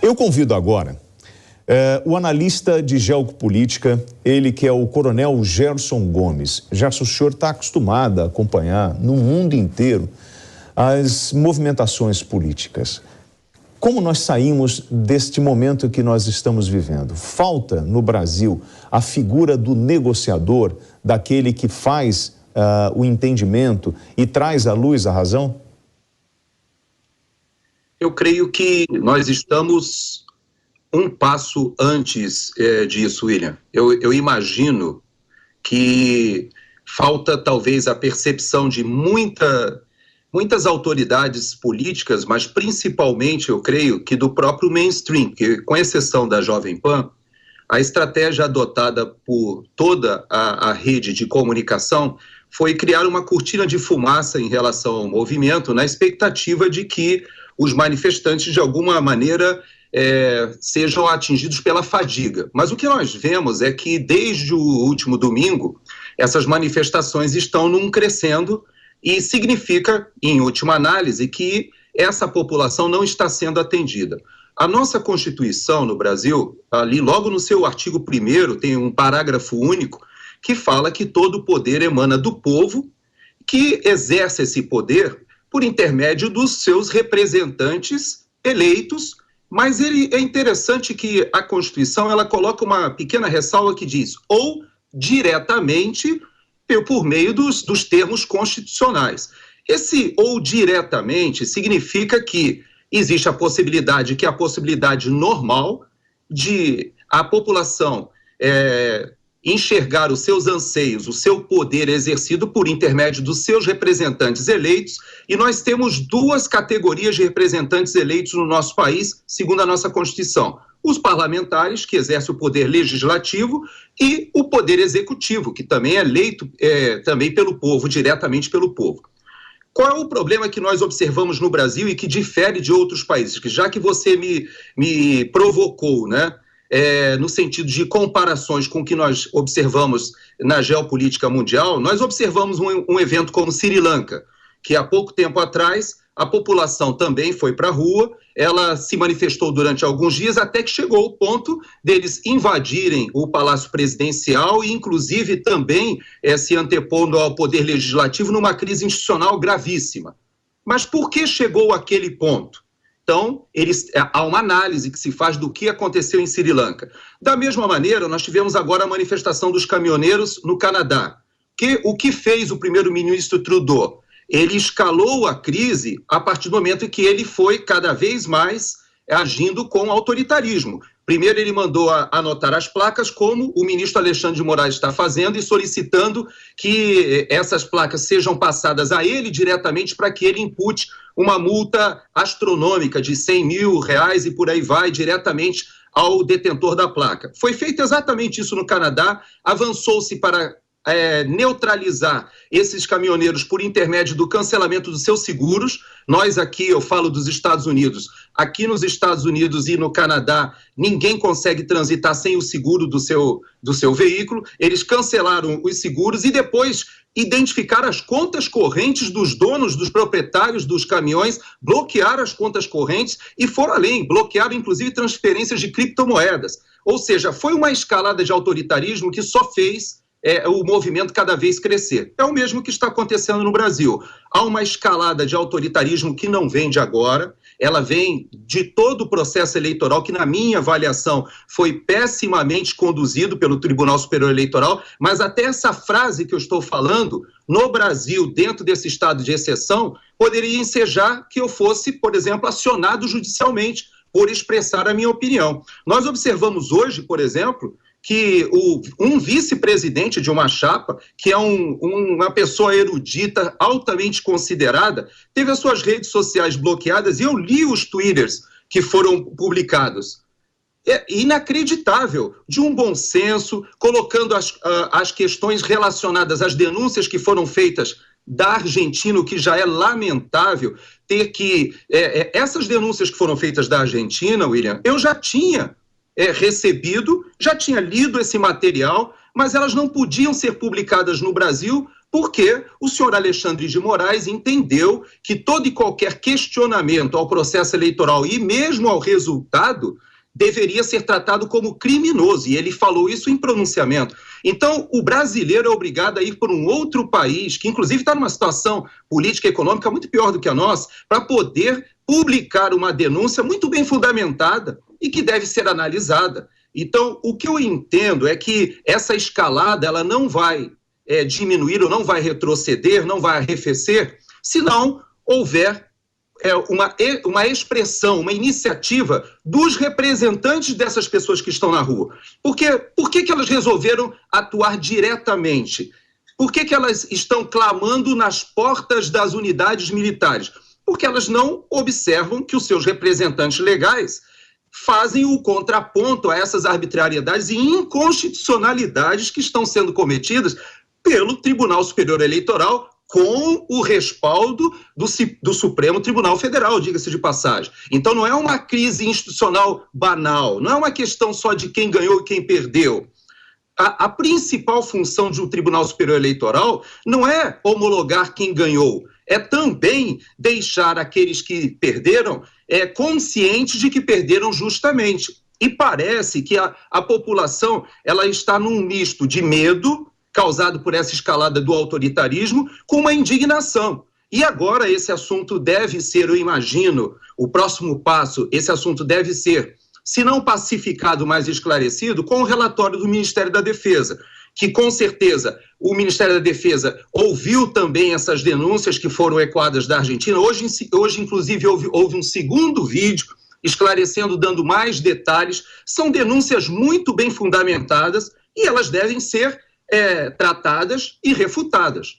Eu convido agora o analista de geopolítica, ele que é o coronel Gerson Gomes. Gerson, o senhor está acostumado a acompanhar no mundo inteiro as movimentações políticas. Como nós saímos deste momento que nós estamos vivendo? Falta no Brasil a figura do negociador, daquele que faz o entendimento e traz à luz a razão? Eu creio que nós estamos um passo antes disso, William. Eu imagino que falta talvez a percepção de muitas autoridades políticas, mas principalmente, eu creio, que do próprio mainstream, que com exceção da Jovem Pan, a estratégia adotada por toda a rede de comunicação foi criar uma cortina de fumaça em relação ao movimento, na expectativa de que os manifestantes, de alguma maneira, sejam atingidos pela fadiga. Mas o que nós vemos é que, desde o último domingo, essas manifestações estão num crescendo e significa, em última análise, que essa população não está sendo atendida. A nossa Constituição no Brasil, ali logo no seu artigo 1º, tem um parágrafo único que fala que todo o poder emana do povo, que exerce esse poder por intermédio dos seus representantes eleitos, mas é interessante que a Constituição ela coloca uma pequena ressalva que diz ou diretamente por meio dos termos constitucionais. Esse ou diretamente significa que existe a possibilidade, que é a possibilidade normal de a população enxergar os seus anseios, o seu poder exercido por intermédio dos seus representantes eleitos, e nós temos duas categorias de representantes eleitos no nosso país, segundo a nossa Constituição. Os parlamentares, que exercem o poder legislativo, e o poder executivo, que também é eleito também pelo povo, diretamente pelo povo. Qual é o problema que nós observamos no Brasil e que difere de outros países? Que já que você me provocou, né? No sentido de comparações com o que nós observamos na geopolítica mundial, nós observamos um evento como Sri Lanka, que há pouco tempo atrás a população também foi para a rua, ela se manifestou durante alguns dias até que chegou o ponto deles invadirem o Palácio Presidencial e inclusive também se antepondo ao poder legislativo numa crise institucional gravíssima. Mas por que chegou àquele ponto? Então, há uma análise que se faz do que aconteceu em Sri Lanka. Da mesma maneira, nós tivemos agora a manifestação dos caminhoneiros no Canadá. O que fez o primeiro-ministro Trudeau? Ele escalou a crise a partir do momento em que ele foi cada vez mais agindo com autoritarismo. Primeiro ele mandou anotar as placas, como o ministro Alexandre de Moraes está fazendo, e solicitando que essas placas sejam passadas a ele diretamente para que ele impute uma multa astronômica de R$100 mil e por aí vai, diretamente ao detentor da placa. Foi feito exatamente isso no Canadá, avançou-se para neutralizar esses caminhoneiros por intermédio do cancelamento dos seus seguros. Nós aqui, eu falo dos Estados Unidos, aqui nos Estados Unidos e no Canadá, ninguém consegue transitar sem o seguro do seu veículo. Eles cancelaram os seguros e depois identificaram as contas correntes dos donos, dos proprietários dos caminhões, bloquearam as contas correntes e foram além, bloquearam inclusive transferências de criptomoedas. Ou seja, foi uma escalada de autoritarismo que só fez o movimento cada vez crescer. É o mesmo que está acontecendo no Brasil. Há uma escalada de autoritarismo que não vem de agora, ela vem de todo o processo eleitoral que, na minha avaliação, foi pessimamente conduzido pelo Tribunal Superior Eleitoral, mas até essa frase que eu estou falando, no Brasil, dentro desse estado de exceção, poderia ensejar que eu fosse, por exemplo, acionado judicialmente por expressar a minha opinião. Nós observamos hoje, por exemplo, que um vice-presidente de uma chapa, que é uma pessoa erudita, altamente considerada, teve as suas redes sociais bloqueadas, e eu li os twitters que foram publicados. É inacreditável, de um bom senso, colocando as questões relacionadas às denúncias que foram feitas da Argentina, o que já é lamentável, ter que... essas denúncias que foram feitas da Argentina, William, eu já tinha recebido, já tinha lido esse material, mas elas não podiam ser publicadas no Brasil porque o senhor Alexandre de Moraes entendeu que todo e qualquer questionamento ao processo eleitoral e mesmo ao resultado deveria ser tratado como criminoso, e ele falou isso em pronunciamento. Então, o brasileiro é obrigado a ir por um outro país, que inclusive está numa situação política e econômica muito pior do que a nossa, para poder publicar uma denúncia muito bem fundamentada e que deve ser analisada. Então, o que eu entendo é que essa escalada ela não vai diminuir ou não vai retroceder, não vai arrefecer, se não houver uma expressão, uma iniciativa dos representantes dessas pessoas que estão na rua. Por que elas resolveram atuar diretamente? Por que elas estão clamando nas portas das unidades militares? Porque elas não observam que os seus representantes legais fazem o contraponto a essas arbitrariedades e inconstitucionalidades que estão sendo cometidas pelo Tribunal Superior Eleitoral, com o respaldo do Supremo Tribunal Federal, diga-se de passagem. Então não é uma crise institucional banal, não é uma questão só de quem ganhou e quem perdeu. A principal função de um Tribunal Superior Eleitoral não é homologar quem ganhou, é também deixar aqueles que perderam conscientes de que perderam justamente. E parece que a população ela está num misto de medo, causado por essa escalada do autoritarismo, com uma indignação. E agora esse assunto deve ser, eu imagino, o próximo passo, esse assunto deve ser, se não pacificado, mais esclarecido, com o relatório do Ministério da Defesa, que com certeza o Ministério da Defesa ouviu também essas denúncias que foram ecoadas da Argentina. Hoje inclusive, houve um segundo vídeo esclarecendo, dando mais detalhes. São denúncias muito bem fundamentadas e elas devem ser tratadas e refutadas.